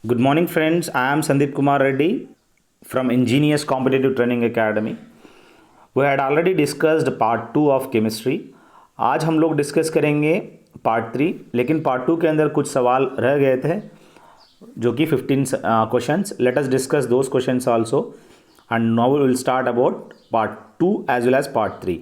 Good morning, friends. I am Sandeep Kumar Reddy from Ingenious Competitive Training Academy. We had already discussed part 2 of chemistry. आज हम लोग discuss करेंगे part 3, लेकिन part 2 के अंदर कुछ सवाल रह गए थे जो कि 15 questions. Let us discuss those questions also and now we will start about part 2 as well as part 3.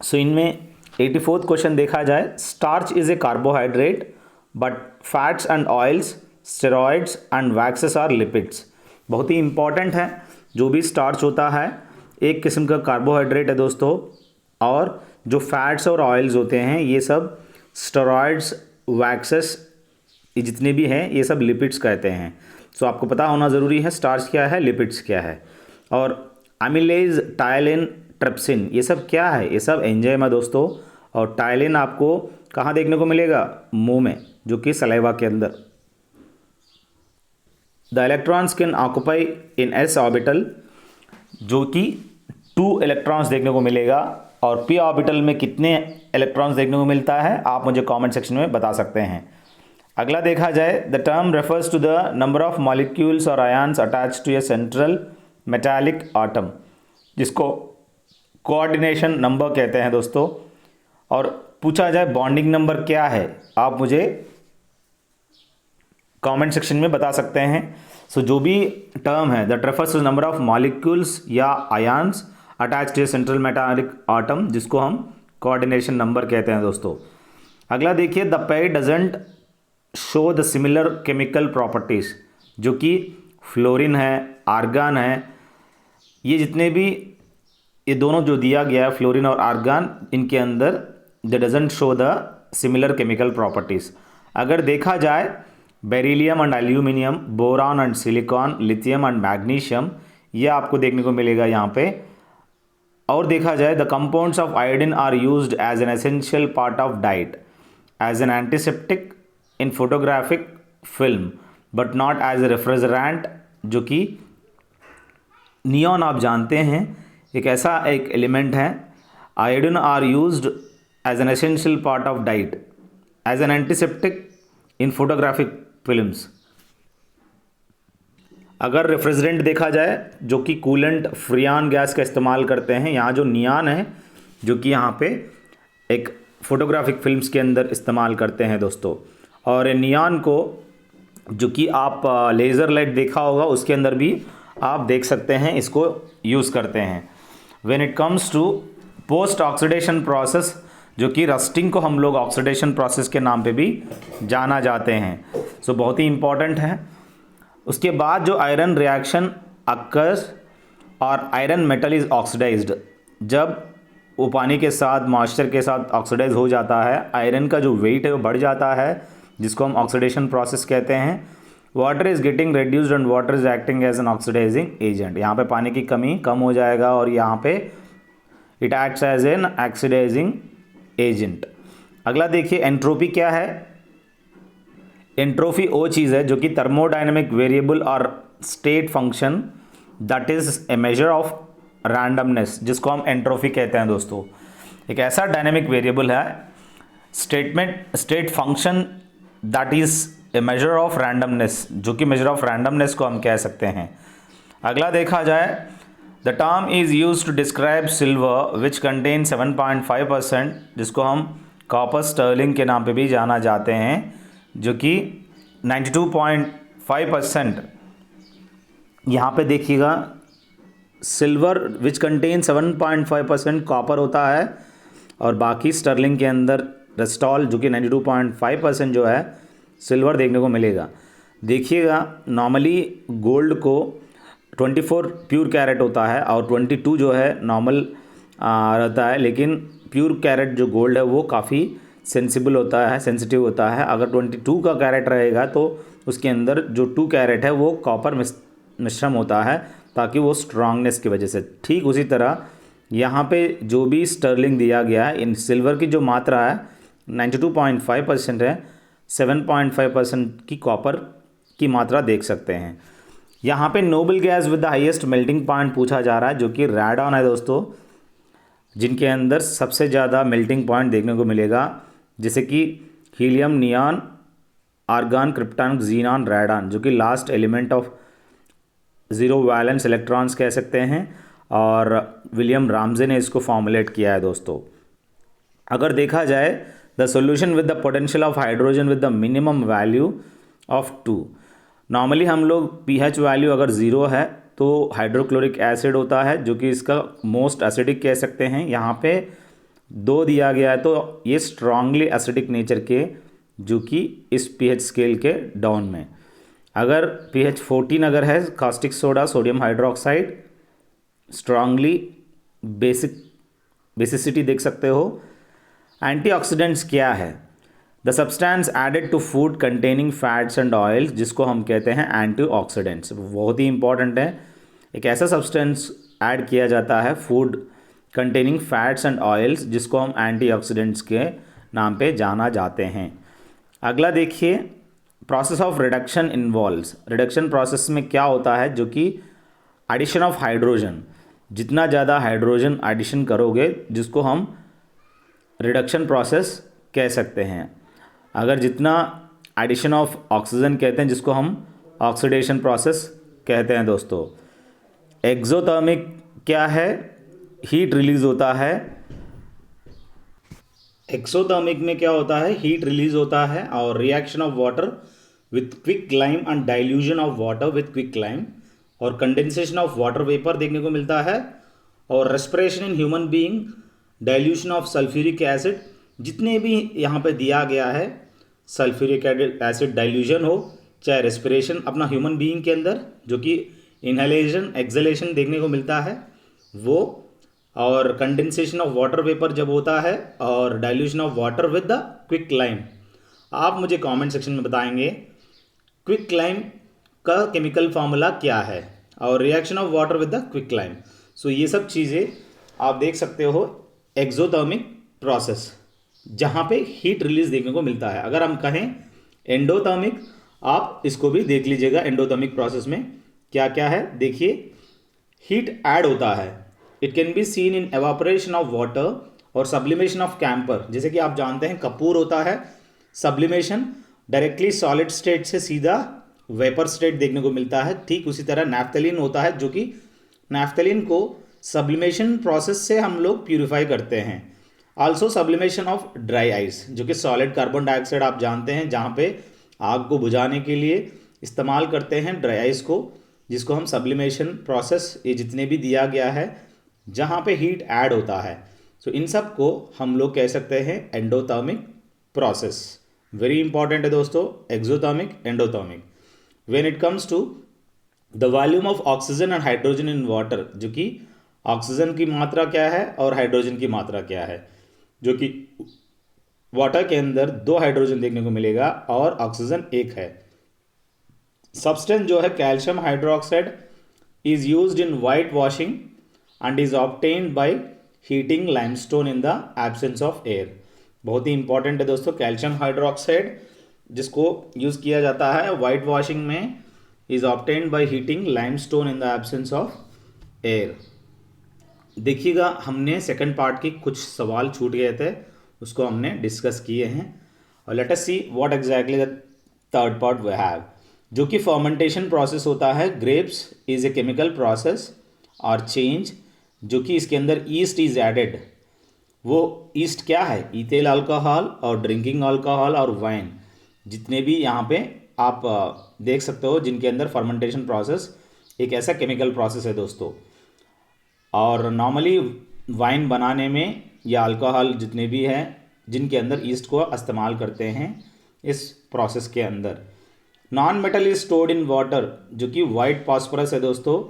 So इनमें 84th क्वेश्चन देखा जाए. Starch is a carbohydrate but fats and oils, steroids and waxes are lipids. बहुत ही important है. जो भी starch होता है एक किस्म का कार्बोहाइड्रेट है दोस्तों, और जो फैट्स और ऑयल्स होते हैं ये सब स्टेरॉइड्स, वैक्सेस, ये जितने भी हैं ये सब लिपिड्स कहते हैं. सो आपको पता होना ज़रूरी है स्टार्च क्या है, लिपिड्स क्या है. और अमीलेज, टायलिन, ट्रिप्सिन, ये सब क्या है? ये सब एंजाइम है दोस्तों. और टायलिन आपको कहाँ देखने को मिलेगा? मुंह में, जो कि सलाइवा के अंदर. The electrons can occupy in S orbital, जो कि 2 इलेक्ट्रॉन्स देखने को मिलेगा. और पी ऑर्बिटल में कितने इलेक्ट्रॉन्स देखने को मिलता है आप मुझे कमेंट सेक्शन में बता सकते हैं. अगला देखा जाए, the term refers to the number of molecules और ions attach to a central metallic atom, जिसको कोऑर्डिनेशन नंबर कहते हैं दोस्तों. और पूछा जाए बॉन्डिंग नंबर क्या है, आप मुझे कमेंट सेक्शन में बता सकते हैं. सो जो भी टर्म है that refers to number of molecules या ions attach to a central metallic atom, जिसको हम कोऑर्डिनेशन नंबर कहते हैं दोस्तों. अगला देखिए, the pair doesn't show the similar chemical properties, जो कि फ्लोरीन है, आर्गन है, ये जितने भी ये दोनों जो दिया गया है फ्लोरीन और आर्गन, इनके अंदर the doesn't show the similar chemical properties. अगर देखा जाए beryllium and aluminium, boron and silicon, lithium and magnesium, ये आपको देखने को मिलेगा यहाँ पे. और देखा जाए the compounds of iodine are used as an essential part of diet, as an antiseptic in photographic film but not as a refrigerant, जो कि नियॉन आप जानते हैं एक ऐसा एक एलिमेंट है. Iodine are used as an essential part of diet, as an antiseptic in photographic films. अगर रेफ्रिजरेंट देखा जाए, जो कि कूलेंट फ्रियान गैस का इस्तेमाल करते हैं, यहाँ जो नियॉन है जो कि यहाँ पे एक फोटोग्राफिक फिल्म्स के अंदर इस्तेमाल करते हैं दोस्तों. और नियॉन को जो कि आप लेज़र लाइट देखा होगा उसके अंदर भी आप देख सकते हैं, इसको यूज़ करते हैं. When it comes to post oxidation process, जो कि रस्टिंग को हम लोग ऑक्सीडेशन प्रोसेस के नाम पे भी जाना जाते हैं. सो बहुत ही इम्पॉर्टेंट है. उसके बाद जो आयरन रिएक्शन अक्कर्स और आयरन मेटल इज़ ऑक्सीडाइज्ड, जब वो पानी के साथ मॉइस्चर के साथ ऑक्सीडाइज हो जाता है, आयरन का जो वेट है वो बढ़ जाता है, जिसको हम ऑक्सीडेशन प्रोसेस कहते हैं. Water is getting reduced and water is acting as an oxidising agent. यहाँ पे पानी की कमी कम हो जाएगा और यहाँ पे it acts as an oxidising agent. अगला देखिए, एंट्रोपी क्या है? एंट्रोपी वो चीज़ है जो कि थर्मोडायनेमिक वेरिएबल और state function, that is a measure of randomness, जिसको हम एंट्रोपी कहते हैं दोस्तों. एक ऐसा डायनेमिक वेरिएबल है, state function, that is a measure of randomness, जो कि मेजर ऑफ रैंडमनेस को हम कह सकते हैं. अगला देखा जाए, the term is use to describe silver which contain 7.5%, जिसको हम कॉपर स्टर्लिंग के नाम पे भी जाना जाते हैं, जो कि 92.5%. यहाँ पे देखिएगा, सिल्वर विच कंटेन 7.5% कॉपर होता है, और बाकी स्टर्लिंग के अंदर रेस्टॉल जो कि 92.5% जो है सिल्वर देखने को मिलेगा. देखिएगा, नॉर्मली गोल्ड को 24 प्योर कैरेट होता है और 22 जो है नॉर्मल रहता है, लेकिन प्योर कैरेट जो गोल्ड है वो काफ़ी सेंसिबल होता है, सेंसिटिव होता है. अगर 22 का कैरेट रहेगा तो उसके अंदर जो 2 कैरेट है वो कॉपर मिश्रम होता है, ताकि वो स्ट्रांगनेस की वजह से. ठीक उसी तरह यहाँ पे जो भी स्टर्लिंग दिया गया है, इन सिल्वर की जो मात्रा है 92.5% है, 7.5% की कॉपर की मात्रा देख सकते हैं. यहाँ पे noble gas with the highest melting point पूछा जा रहा है, जो कि रेडॉन है दोस्तों, जिनके अंदर सबसे ज़्यादा मेल्टिंग पॉइंट देखने को मिलेगा, जैसे कि helium, neon, argon, krypton, xenon, radon, जो कि last element of zero valence electrons कह सकते हैं, और विलियम रामजे ने इसको फॉर्मुलेट किया है दोस्तों। अगर देखा जाए the solution with the potential of hydrogen with the minimum value of 2, normally हम लोग पीएच वैल्यू अगर ज़ीरो है तो हाइड्रोक्लोरिक एसिड होता है, जो कि इसका मोस्ट एसिडिक कह सकते हैं। यहाँ पे 2 दिया गया है तो ये स्ट्रांगली एसिडिक नेचर के, जो कि इस पीएच स्केल के डाउन में। अगर पीएच 14 अगर है, caustic soda, sodium hydroxide, strongly basicity देख सकते हो। एंटीऑक्सीडेंट्स क्या है? The substance added to food containing fats and oils, जिसको हम कहते हैं एंटीऑक्सीडेंट्स। बहुत ही इंपॉर्टेंट है, एक ऐसा सब्सटेंस ऐड किया जाता है food containing fats and oils, जिसको हम एंटीऑक्सीडेंट्स के नाम पे जाना जाते हैं। अगला देखिए, process of reduction involves. Reduction process में क्या होता है, जो कि एडिशन ऑफ हाइड्रोजन, जितना ज़्यादा हाइड्रोजन एडिशन करोगे, जिसको हम रिडक्शन प्रोसेस कह सकते हैं। अगर जितना एडिशन ऑफ ऑक्सीजन कहते हैं, जिसको हम ऑक्सीडेशन प्रोसेस कहते हैं दोस्तों। एक्सोथर्मिक क्या है? हीट रिलीज होता है। एक्सोथर्मिक में क्या होता है? हीट रिलीज होता है, और reaction of water with quick lime and dilution of water with quick lime, और कंडेंसेशन ऑफ वाटर वेपर देखने को मिलता है, और respiration in human being, dilution of sulphuric acid. जितने भी यहाँ पे दिया गया है, सल्फ्यूरिक एसिड डाइल्यूशन हो, चाहे रेस्पिरेशन अपना ह्यूमन बीइंग के अंदर, जो कि इनहेलेशन एक्सहेलेशन देखने को मिलता है वो, और कंडेंसेशन ऑफ वाटर वेपर जब होता है, और dilution of water with the quick lime. आप मुझे कमेंट सेक्शन में बताएंगे क्विक लाइम का केमिकल फार्मूला क्या है, और reaction of water with the quick lime. So ये सब चीज़ें आप देख सकते हो एक्सोथर्मिक प्रोसेस, जहाँ पे हीट रिलीज देखने को मिलता है। अगर हम कहें एंडोथर्मिक, आप इसको भी देख लीजिएगा एंडोथर्मिक प्रोसेस में क्या क्या है। देखिए, हीट ऐड होता है, it can be seen in evaporation of water और सब्लिमेशन ऑफ कैंपर। जैसे कि आप जानते हैं कपूर होता है, सब्लिमेशन डायरेक्टली सॉलिड स्टेट से सीधा वेपर स्टेट देखने को मिलता है। ठीक उसी तरह नैफ्थलीन होता है, जो कि नैफ्थलीन को सब्लिमेशन प्रोसेस से हम लोग प्यूरिफाई करते हैं। Also sublimation of dry ice, जो कि सॉलिड कार्बन डाइऑक्साइड आप जानते हैं, जहाँ पे आग को बुझाने के लिए इस्तेमाल करते हैं ड्राई आइस को, जिसको हम सब्लिमेशन प्रोसेस, ये जितने भी दिया गया है जहाँ पे हीट ऐड होता है, सो इन सब को हम लोग कह सकते हैं एंडोथर्मिक प्रोसेस। वेरी इंपॉर्टेंट है दोस्तों, exothermic, endothermic. When it comes to the volume of oxygen and hydrogen in water, जो कि ऑक्सीजन की मात्रा क्या है और हाइड्रोजन की मात्रा क्या है, जो कि वाटर के अंदर 2 हाइड्रोजन देखने को मिलेगा और ऑक्सीजन 1 है। सब्सटेंस जो है calcium hydroxide is used in white washing and is obtained by heating limestone in the absence of air. बहुत ही इंपॉर्टेंट है दोस्तों, कैल्शियम हाइड्रोक्साइड जिसको यूज किया जाता है वाइट वॉशिंग में, is obtained by heating limestone in the absence of air. देखिएगा, हमने सेकंड पार्ट की कुछ सवाल छूट गए थे, उसको हमने डिस्कस किए हैं, और let us see what exactly the third part we have, जो कि फर्मेंटेशन प्रोसेस होता है। Grapes is a chemical process और चेंज, जो कि इसके अंदर ईस्ट इज एडेड। वो ईस्ट क्या है? इथेल अल्कोहल और ड्रिंकिंग अल्कोहल और वाइन, जितने भी यहाँ पे आप देख सकते हो, जिनके अंदर फर्मेंटेशन प्रोसेस एक ऐसा केमिकल प्रोसेस है दोस्तों। और नॉर्मली वाइन बनाने में या अल्कोहल जितने भी हैं, जिनके अंदर ईस्ट को इस्तेमाल करते हैं इस प्रोसेस के अंदर। Non metal is stored in water, जो कि वाइट फॉस्फोरस है दोस्तों,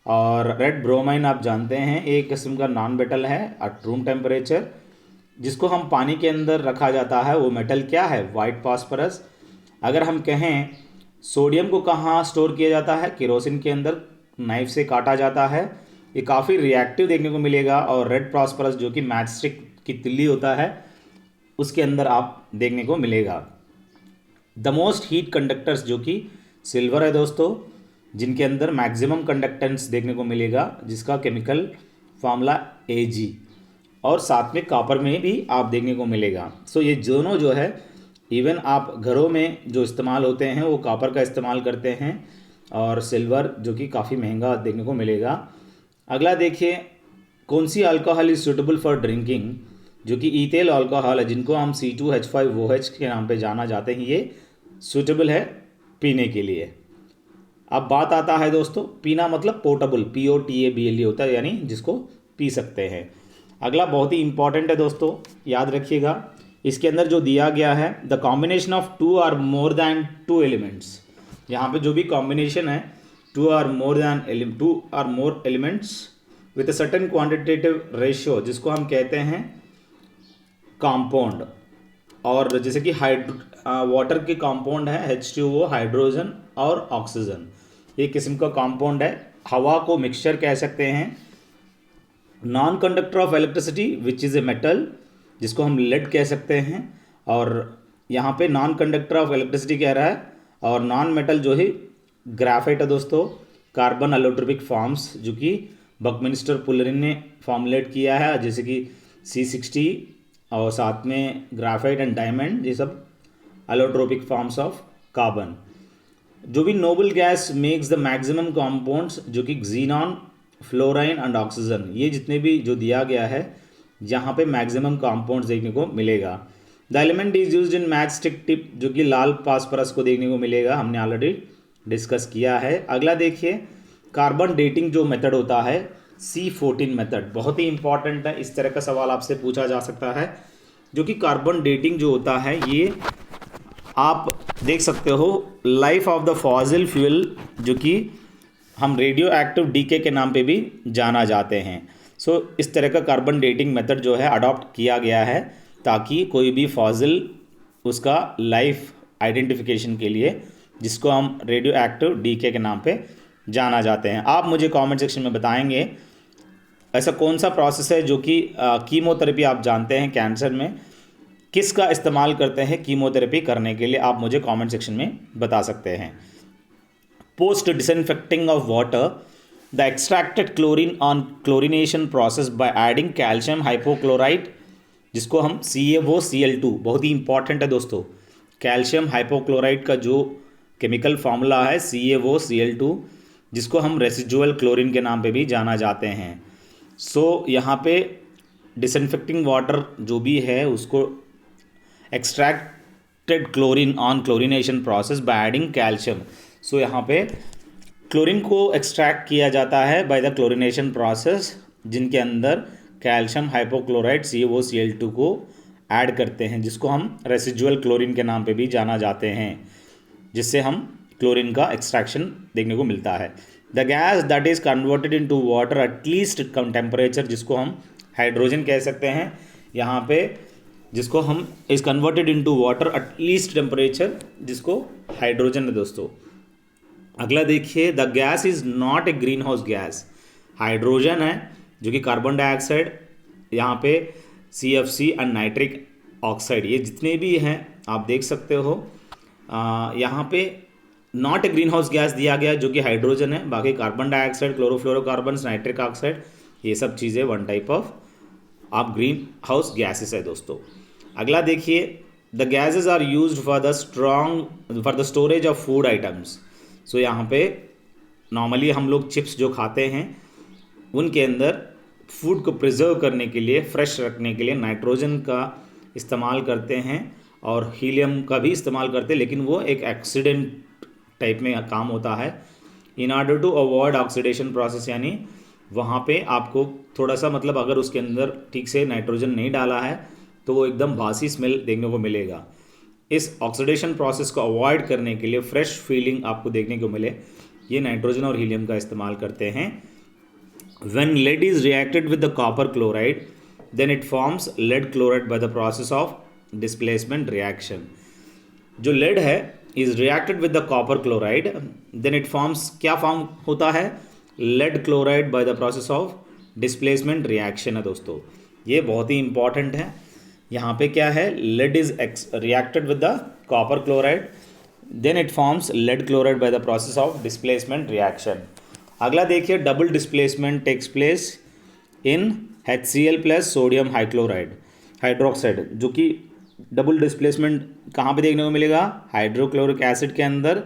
और रेड ब्रोमाइन आप जानते हैं एक किस्म का नॉन मेटल है एट रूम टेम्परेचर, जिसको हम पानी के अंदर रखा जाता है। वो मेटल क्या है? White phosphorus. अगर हम कहें सोडियम को कहाँ स्टोर किया जाता है? केरोसिन के अंदर नाइफ से काटा जाता है, ये काफ़ी रिएक्टिव देखने को मिलेगा। और रेड फॉस्फोरस जो कि मैच स्टिक की तिल्ली होता है, उसके अंदर आप देखने को मिलेगा। द मोस्ट हीट कंडक्टर्स, जो कि सिल्वर है दोस्तों, जिनके अंदर मैक्सिमम कंडक्टेंस देखने को मिलेगा, जिसका केमिकल फार्मूला Ag, और साथ में कॉपर में भी आप देखने को मिलेगा। सो ये दोनों जो है इवन आप घरों में जो इस्तेमाल होते हैं वो कॉपर का इस्तेमाल करते हैं और सिल्वर जो कि काफ़ी महंगा देखने को मिलेगा। अगला देखिए, कौन सी alcohol is suitable for drinking, जो कि ईथेल अल्कोहल है, जिनको हम C2H5OH के नाम पे जाना जाते हैं, ये सूटेबल है पीने के लिए। अब बात आता है दोस्तों, पीना मतलब पोर्टेबल, POTABLE होता है, यानी जिसको पी सकते हैं। अगला बहुत ही इंपॉर्टेंट है दोस्तों, याद रखिएगा, इसके अंदर जो दिया गया है, द कॉम्बिनेशन ऑफ 2 और मोर दैन 2 एलिमेंट्स। यहाँ पे जो भी कॉम्बिनेशन है 2 और more elements with a certain quantitative ratio, जिसको हम कहते हैं कंपाउंड। और जैसे कि वाटर के कंपाउंड है H2O, हाइड्रोजन और ऑक्सीजन, ये किस्म का कंपाउंड है। हवा को मिक्सचर कह सकते हैं। Non conductor of electricity which is a metal, जिसको हम लेड कह सकते हैं। और यहाँ पे नॉन कंडक्टर ऑफ इलेक्ट्रिसिटी कह रहा है, और नॉन मेटल जो है ग्राफाइट है दोस्तों। कार्बन एलोट्रोपिक फॉर्म्स, जो कि बकमिंस्टर पुलरिन ने फॉर्मुलेट किया है, जैसे कि C60 और साथ में ग्राफाइट एंड डायमंड, ये सब एलोट्रोपिक फॉर्म्स ऑफ कार्बन। जो भी noble gas makes the maximum compounds, जो कि क्सीनॉन, फ्लोराइन एंड ऑक्सीजन, ये जितने भी जो दिया गया है यहाँ पे मैक्सिमम कंपाउंड्स देखने को मिलेगा। The element is used in match stick tip, जो कि लाल फास्फोरस को देखने को मिलेगा, हमने ऑलरेडी डिस्कस किया है। अगला देखिए, कार्बन डेटिंग जो मेथड होता है C14 मेथड, बहुत ही इंपॉर्टेंट है। इस तरह का सवाल आपसे पूछा जा सकता है, जो कि कार्बन डेटिंग जो होता है, ये आप देख सकते हो life of the fossil fuel, जो कि हम रेडियो एक्टिव डीके के नाम पे भी जाना जाते हैं। सो इस तरह का कार्बन डेटिंग मेथड जो है अडॉप्ट किया गया है, ताकि कोई भी फॉसिल उसका लाइफ आइडेंटिफिकेशन के लिए, जिसको हम रेडियो एक्टिव डीके के नाम पे जाना जाते हैं। आप मुझे कमेंट सेक्शन में बताएंगे ऐसा कौन सा प्रोसेस है जो कि कीमोथेरेपी आप जानते हैं कैंसर में किसका इस्तेमाल करते हैं कीमोथेरेपी करने के लिए, आप मुझे कमेंट सेक्शन में बता सकते हैं। Post disinfecting of water, the extracted chlorine on chlorination process by adding calcium hypochloride, जिसको हम CaOCl2, बहुत ही इंपॉर्टेंट है दोस्तों। कैल्शियम हाइपोक्लोराइड का जो केमिकल फार्मूला है CaOCl2, जिसको हम रेसिजुअल क्लोरीन के नाम पे भी जाना जाते हैं। सो यहाँ पे डिसइंफेक्टिंग वाटर जो भी है उसको extracted chlorine on chlorination process by adding calcium. So यहाँ पे क्लोरीन को एक्सट्रैक्ट किया जाता है बाय द क्लोरिनेशन प्रोसेस, जिनके अंदर कैल्शियम हाइपोक्लोराइड CaOCl2 को ऐड करते हैं, जिसको हम रेसिजुअल क्लोरीन के नाम पे भी जाना जाते हैं, जिससे हम क्लोरीन का एक्सट्रैक्शन देखने को मिलता है। The gas that is converted into water at least temperature, जिसको हम हाइड्रोजन कह सकते हैं यहाँ पे, जिसको हम is converted into water at least temperature, जिसको हाइड्रोजन है दोस्तों। अगला देखिए, the gas is not a greenhouse gas, hydrogen है जो कि कार्बन डाइऑक्साइड, यहाँ पे CFC एंड नाइट्रिक ऑक्साइड, ये जितने भी हैं आप देख सकते हो। यहाँ पे not a greenhouse gas दिया गया जो कि हाइड्रोजन है, बाकी carbon dioxide, chlorofluorocarbon, nitric oxide, ये सब चीज़ें वन टाइप ऑफ आप ग्रीन हाउस गैसेस है दोस्तों। अगला देखिए, the gases are used for the storage of food items. So यहाँ पे नॉर्मली हम लोग चिप्स जो खाते हैं उनके अंदर फूड को प्रिजर्व करने के लिए, फ्रेश रखने के लिए नाइट्रोजन का इस्तेमाल करते हैं और हीलियम का भी इस्तेमाल करते हैं, लेकिन वो एक एक्सीडेंट टाइप में काम होता है। In order to avoid oxidation process, यानी वहाँ पे आपको थोड़ा सा मतलब अगर उसके अंदर ठीक से नाइट्रोजन नहीं डाला है तो वो एकदम बासी स्मेल देखने को मिलेगा। इस ऑक्सीडेशन प्रोसेस को अवॉइड करने के लिए, फ्रेश फीलिंग आपको देखने को मिले, ये नाइट्रोजन और हीलियम का इस्तेमाल करते हैं। When lead is reacted with the copper chloride, then it forms lead chloride by the process of displacement reaction. जो lead है is reacted with the copper chloride, then it forms, क्या form होता है, lead chloride by the process of displacement reaction है दोस्तों। ये बहुत ही इंपॉर्टेंट है। यहाँ पे क्या है, lead is reacted with the copper chloride, then it forms lead chloride by the process of displacement reaction. अगला देखिए, double displacement takes place in HCl plus sodium hydroxide, जो कि डबल डिस्प्लेसमेंट कहाँ पे देखने को मिलेगा? हाइड्रोक्लोरिक एसिड के अंदर,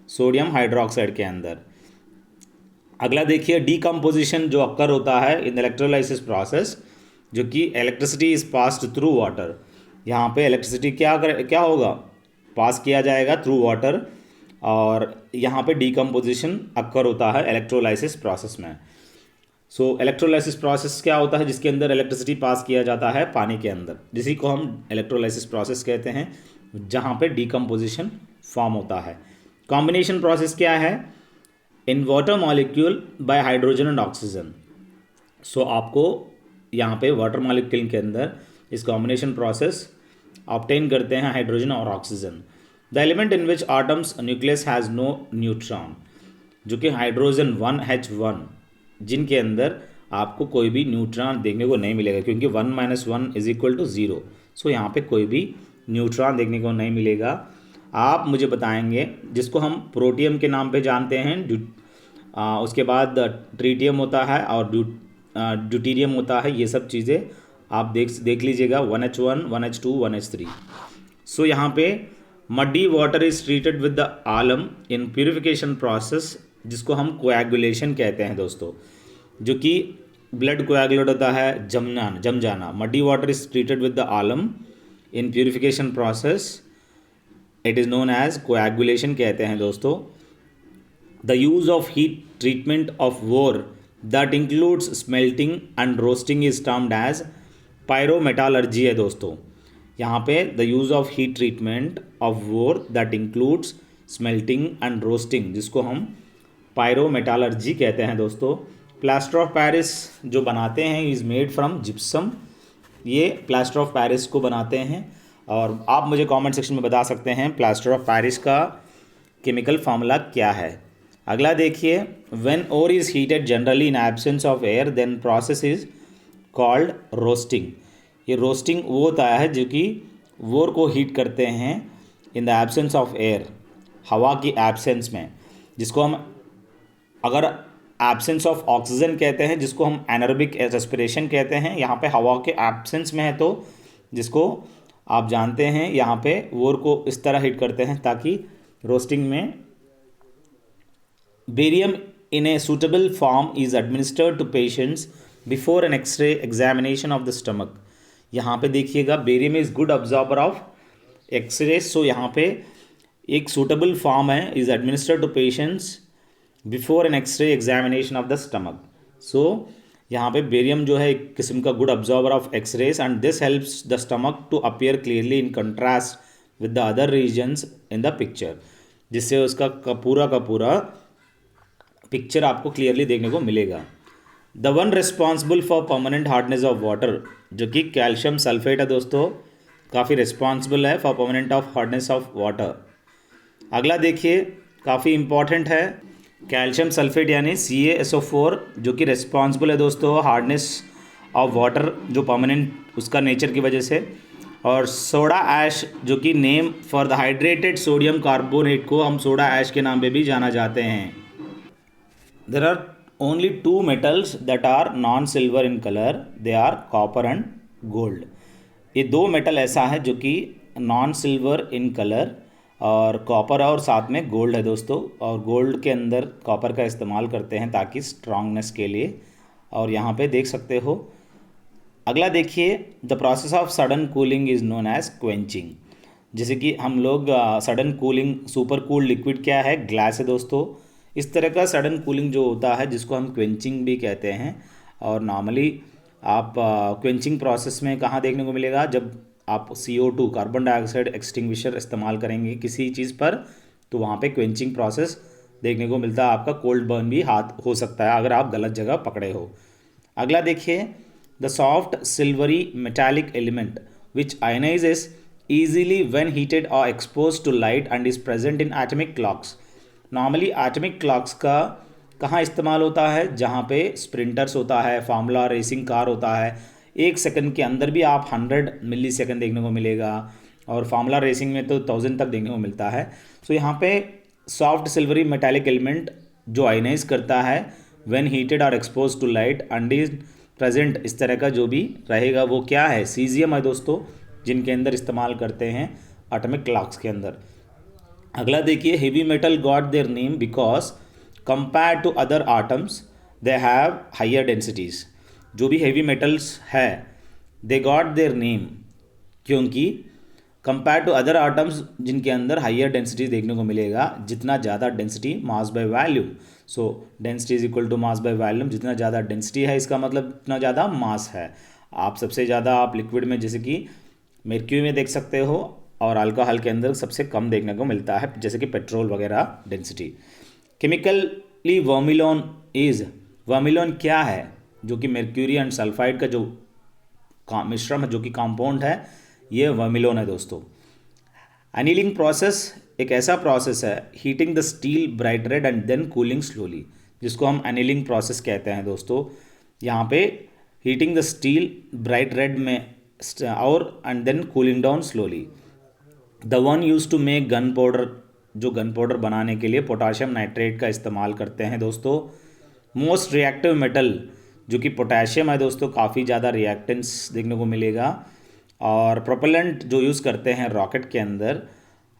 सोडियम हाइड्रोक्साइड के अंदर। अगला देखिए, डीकम्पोजिशन जो अक्कर होता है इन इलेक्ट्रोलाइसिस प्रोसेस, जो कि electricity is passed through water. यहाँ पे इलेक्ट्रिसिटी क्या होगा? पास किया जाएगा थ्रू वाटर, और यहाँ पे डीकम्पोजिशन अक्कर होता है इलेक्ट्रोलाइसिस प्रोसेस में। सो इलेक्ट्रोलाइसिस प्रोसेस क्या होता है? जिसके अंदर इलेक्ट्रिसिटी पास किया जाता है पानी के अंदर, जिसी को हम इलेक्ट्रोलाइसिस प्रोसेस कहते हैं, जहाँ पे डीकम्पोजिशन फॉर्म होता है। कॉम्बिनेशन प्रोसेस क्या है? In water molecule by hydrogen and oxygen. So आपको यहाँ पे वाटर मॉलिक्यूल के अंदर इस कॉम्बिनेशन प्रोसेस ऑब्टेन करते हैं हाइड्रोजन और oxygen. The element in which atoms nucleus has no neutron, जो कि हाइड्रोजन 1H1, जिनके अंदर आपको कोई भी न्यूट्रॉन देखने को नहीं मिलेगा, क्योंकि 1 - 1 = 0। सो यहाँ पे कोई भी न्यूट्रॉन देखने को नहीं मिलेगा। आप मुझे बताएंगे, जिसको हम प्रोटियम के नाम पे जानते हैं, उसके बाद ट्रीटियम होता है और ड्यूटीरियम होता है। ये सब चीज़ें आप देख लीजिएगा, 1H1, 1H2, 1H3। सो यहाँ पे muddy water is treated with the alum in purification process, जिसको हम कोएगुलेशन कहते हैं दोस्तों, जो कि ब्लड कोएगुलेट होता है, जम जाना। Muddy water is treated with the alum in purification process, it is known as coagulation कहते हैं दोस्तों। The use of heat treatment of ore that includes smelting and roasting is termed as pyrometallurgy है दोस्तों। यहाँ पे the use of heat treatment of ore that includes smelting and roasting, जिसको हम पायरोमेटालर्जी कहते हैं दोस्तों। प्लास्टर ऑफ पेरिस जो बनाते हैं इज़ मेड फ्रॉम जिप्सम। ये प्लास्टर ऑफ पेरिस को बनाते हैं, और आप मुझे कमेंट सेक्शन में बता सकते हैं प्लास्टर ऑफ पेरिस का केमिकल फार्मूला क्या है। अगला देखिए, when ore is heated generally in absence of air then process is called roasting. ये रोस्टिंग वो होता है जो कि वोर को हीट करते हैं in the absence of air, हवा की एब्सेंस में, जिसको हम अगर एब्सेंस ऑफ ऑक्सीजन कहते हैं, जिसको हम एनारोबिक रेस्पिरेशन कहते हैं। यहाँ पे हवा के एब्सेंस में है, तो जिसको आप जानते हैं यहाँ पे वोर को इस तरह हीट करते हैं ताकि रोस्टिंग में barium in A suitable form is administered to patients before an X-ray examination of the stomach। यहाँ पे देखिएगा, barium is good absorber of X ray. So यहाँ पे एक सूटेबल फॉर्म है, is administered to patients before an X ray examination of the stomach. So यहाँ पे barium जो है एक किस्म का good absorber of X rays, and this helps the stomach to appear clearly in contrast with the other regions in the picture, जिससे उसका का पूरा पिक्चर आपको क्लियरली देखने को मिलेगा। The one responsible for permanent hardness of water, जो कि कैल्शियम सल्फेट है दोस्तों, काफ़ी रिस्पॉन्सिबल है for permanent of hardness of water. अगला देखिए, काफ़ी इंपॉर्टेंट है, कैल्शियम सल्फेट यानी CaSO4, जो कि रिस्पॉन्सिबल है दोस्तों हार्डनेस ऑफ वाटर, जो परमानेंट उसका नेचर की वजह से। और सोडा ऐश, जो कि name for the hydrated sodium carbonate को हम सोडा ऐश के नाम पे भी जाना जाते हैं। There are only two metals that are non-silver in color. They are copper and gold. ये दो मेटल ऐसा है जो कि नॉन सिल्वर इन कलर, और कॉपर और साथ में गोल्ड है दोस्तों। और गोल्ड के अंदर कॉपर का इस्तेमाल करते हैं ताकि स्ट्रांगनेस के लिए, और यहाँ पे देख सकते हो। अगला देखिए, the process of sudden cooling is known as quenching. जैसे कि हम लोग sudden cooling, super cool liquid क्या है? ग्लास है दोस्तों। इस तरह का सडन कूलिंग जो होता है, जिसको हम क्वेंचिंग भी कहते हैं। और नॉर्मली आप क्वेंचिंग प्रोसेस में कहाँ देखने को मिलेगा? जब आप CO2 कार्बन डाइऑक्साइड एक्सटिंग्विशर इस्तेमाल करेंगे किसी चीज़ पर, तो वहाँ पे क्वेंचिंग प्रोसेस देखने को मिलता है। आपका कोल्ड बर्न भी हाथ हो सकता है अगर आप गलत जगह पकड़े हो। अगला देखिए, the soft silvery metallic element which ionizes easily when heated or exposed to light and is present in atomic clocks। Normally atomic clocks का कहाँ इस्तेमाल होता है? जहाँ पे स्प्रिंटर्स होता है, फार्मूला रेसिंग कार होता है, 1 सेकंड के अंदर भी आप 100 मिली सेकंड देखने को मिलेगा, और फार्मूला रेसिंग में तो 1000 तक देखने को मिलता है। सो यहाँ पे सॉफ्ट सिल्वरी मेटालिक एलिमेंट जो आयनाइज करता है व्हेन हीटेड और expose to light and is present, इस तरह का जो भी रहेगा वो क्या है? सीजियम है दोस्तों, जिनके अंदर इस्तेमाल करते हैं एटॉमिक क्लॉक्स के अंदर। अगला देखिए, heavy metal got their name because compare to other atoms they have higher densities. जो भी हेवी मेटल्स है दे गॉट देयर नेम क्योंकि कंपेयर टू अदर आटम्स जिनके अंदर हायर डेंसिटी देखने को मिलेगा। जितना ज़्यादा density mass by volume, so density is equal to mass by volume. जितना ज़्यादा डेंसिटी है इसका मतलब उतना ज़्यादा मास है। आप सबसे ज़्यादा आप लिक्विड में जैसे कि मर्क्यूरी में देख सकते हो, और अल्कोहल के अंदर सबसे कम देखने को मिलता है जैसे कि पेट्रोल वगैरह डेंसिटी। केमिकली वर्मिलोन इज, वर्मिलोन क्या है, जो कि मर्क्यूरी एंड सल्फाइड का जो मिश्रण है, जो कि कंपाउंड है, ये वर्मिलोन है दोस्तों। एनीलिंग प्रोसेस एक ऐसा प्रोसेस है, heating the steel bright red and then cooling slowly, जिसको हम एनीलिंग प्रोसेस कहते हैं दोस्तों। यहाँ पे heating the steel bright red में और and then cooling down slowly. The one use to make gunpowder, जो गन पाउडर बनाने के लिए पोटाशियम नाइट्रेट का इस्तेमाल करते हैं दोस्तों। मोस्ट रिएक्टिव मेटल जो कि पोटेशियम है दोस्तों, काफ़ी ज़्यादा रिएक्टेंस देखने को मिलेगा। और प्रोपेलेंट जो यूज़ करते हैं रॉकेट के अंदर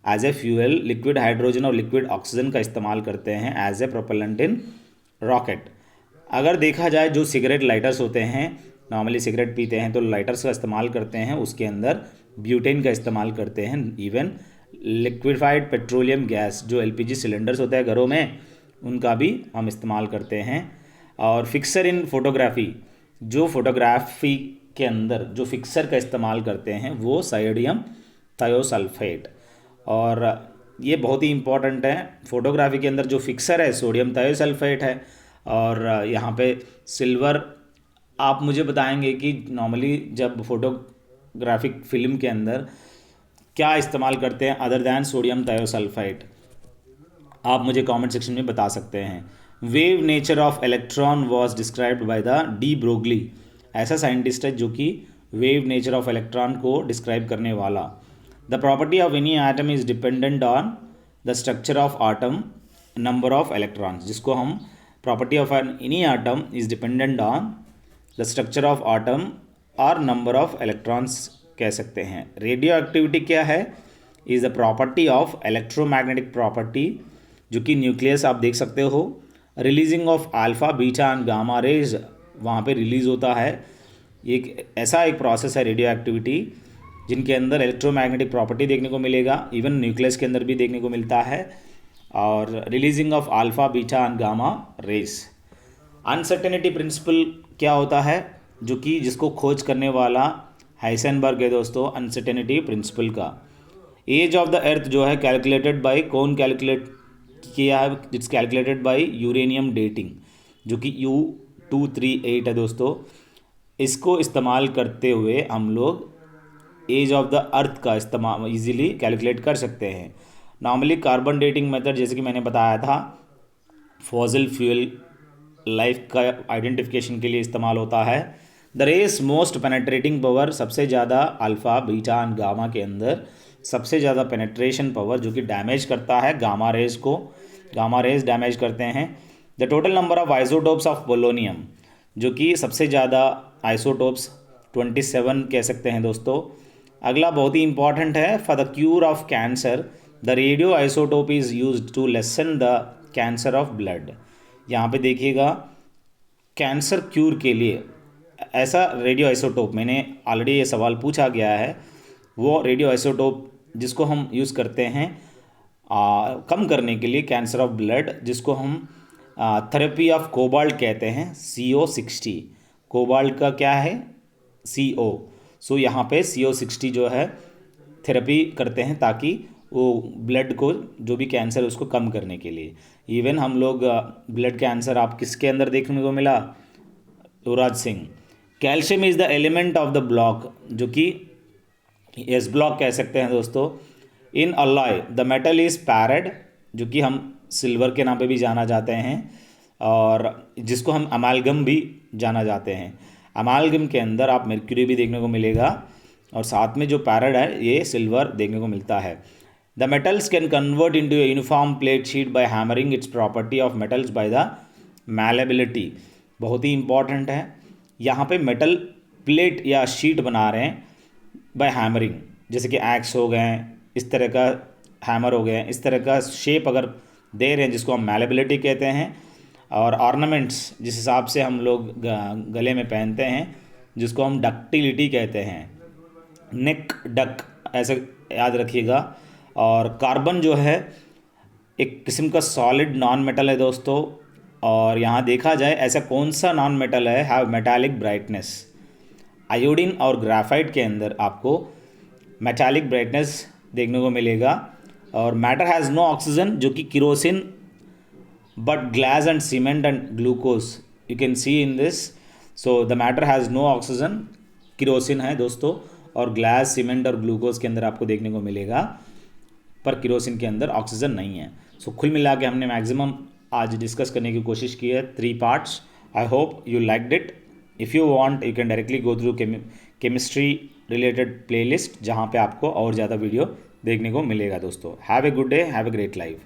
as a fuel, liquid hydrogen और लिक्विड ऑक्सीजन का इस्तेमाल करते हैं as a propellant in rocket. अगर देखा जाए जो सिगरेट लाइटर्स होते हैं, नॉर्मली सिगरेट पीते हैं तो लाइटर्स का इस्तेमाल करते हैं, उसके अंदर ब्यूटेन का इस्तेमाल करते हैं। इवन लिक्विफाइड पेट्रोलियम गैस जो एलपीजी सिलेंडर्स होते हैं घरों में, उनका भी हम इस्तेमाल करते हैं। और फिक्सर इन फोटोग्राफी, जो फोटोग्राफी के अंदर जो फिक्सर का इस्तेमाल करते हैं वो सोडियम थायोसल्फेट, और ये बहुत ही इम्पॉर्टेंट है। फोटोग्राफी के अंदर जो फिक्सर है सोडियम थायोसल्फेट है। और यहाँ पे सिल्वर, आप मुझे बताएंगे कि नॉर्मली जब फोटोग्राफिक फिल्म के अंदर क्या इस्तेमाल करते हैं अदर दैन सोडियम थायोसल्फेट, आप मुझे कमेंट सेक्शन में बता सकते हैं। Wave nature of electron was described by the de Broglie, ऐसा साइंटिस्ट है जो कि वेव नेचर ऑफ इलेक्ट्रॉन को डिस्क्राइब करने वाला। The property of any atom is dependent on the structure of atom number of electrons, जिसको हम property of any atom is dependent on the structure of atom और number of electrons कह सकते हैं। Radioactivity क्या है, is the property of electromagnetic property, जो कि न्यूक्लियस आप देख सकते हो, releasing of alpha beta and gamma rays वहाँ पे रिलीज़ होता है। एक ऐसा एक प्रोसेस है रेडियो एक्टिविटी जिनके अंदर इलेक्ट्रोमैग्नेटिक प्रॉपर्टी देखने को मिलेगा, इवन न्यूक्लियस के अंदर भी देखने को मिलता है। और releasing of alpha beta and gamma rays. Uncertainty principle क्या होता है, जो कि जिसको खोज करने वाला हाइसेनबर्ग है दोस्तों, अनसर्टेनिटी प्रिंसिपल का। एज ऑफ द अर्थ जो है कैलकुलेटेड बाय, कौन कैलकुलेट किया है, it's calculated by uranium dating, जो कि U238 है दोस्तों। इसको इस्तेमाल करते हुए हम लोग एज ऑफ द अर्थ का इस्तेमाल इजीली कैलकुलेट कर सकते हैं। नॉर्मली कार्बन डेटिंग मेथड, जैसे कि मैंने बताया था, फॉसिल फ्यूल लाइफ का आइडेंटिफिकेशन के लिए इस्तेमाल होता है। The rays most penetrating power, सबसे ज़्यादा अल्फ़ा बीटा एंड गामा के अंदर सबसे ज़्यादा पेनेट्रेशन पावर जो कि डैमेज करता है गामा रेज को, गामा रेज डैमेज करते हैं। The total number of isotopes of polonium, जो कि सबसे ज़्यादा आइसोटोप्स 27 कह सकते हैं दोस्तों। अगला बहुत ही इंपॉर्टेंट है, for the cure of cancer the radioisotope is use to lessen the cancer of blood. यहाँ पे देखिएगा, कैंसर क्यूर के लिए ऐसा रेडियो आइसोटोप, मैंने ऑलरेडी ये सवाल पूछा गया है, वो रेडियो आइसोटोप जिसको हम यूज़ करते हैं कम करने के लिए कैंसर ऑफ ब्लड, जिसको हम थेरेपी ऑफ कोबाल्ट कहते हैं, CO60। कोबाल्ट का क्या है, CO। सो यहाँ पे CO60 जो है थेरेपी करते हैं ताकि वो ब्लड को जो भी कैंसर है उसको कम करने के लिए। इवन हम लोग ब्लड कैंसर आप किसके अंदर देखने को मिला, Yuvraj Singh. Calcium is the element of the block, जो कि एस ब्लॉक कह सकते हैं दोस्तों। In alloy the metal is paired, जो कि हम सिल्वर के नाम पे भी जाना जाते हैं, और जिसको हम अमालगम भी जाना जाते हैं। अमालगम के अंदर आप मर्क्यूरी भी देखने को मिलेगा, और साथ में जो पैरेड है ये सिल्वर देखने को मिलता है। The metals can convert into a uniform plate sheet by hammering its property of metals by the malleability. बहुत ही इंपॉर्टेंट है, यहाँ पे मेटल प्लेट या शीट बना रहे हैं बाय हैमरिंग, जैसे कि एक्स हो गए, इस तरह का हैमर हो गए, इस तरह का शेप अगर दे रहे हैं जिसको हम मैलेबिलिटी कहते हैं, और ऑर्नामेंट्स जिस हिसाब से हम लोग गले में पहनते हैं जिसको हम डक्टिलिटी कहते हैं, नेक डक ऐसे याद रखिएगा। और कार्बन जो है एक किस्म का सॉलिड नॉन मेटल है दोस्तों, और यहाँ देखा जाए ऐसा कौन सा नॉन मेटल है हैव मेटालिक ब्राइटनेस। आयोडीन और ग्राफाइट के अंदर आपको मेटालिक ब्राइटनेस देखने को मिलेगा। और मैटर हैज़ नो ऑक्सीजन, जो कि kerosene, but glass and cement and glucose you can see in this. So the matter has no oxygen, kerosene है दोस्तों, और ग्लास, सीमेंट और ग्लूकोज के अंदर आपको देखने को मिलेगा, पर किरोसिन के अंदर ऑक्सीजन नहीं है। सो कुल मिला के हमने मैक्सिमम आज डिस्कस करने की कोशिश की है 3 parts. I hope you liked it. If you want you can directly go through chemistry related playlist, जहाँ पे आपको और ज़्यादा वीडियो देखने को मिलेगा दोस्तों। Have a good day, have a great life.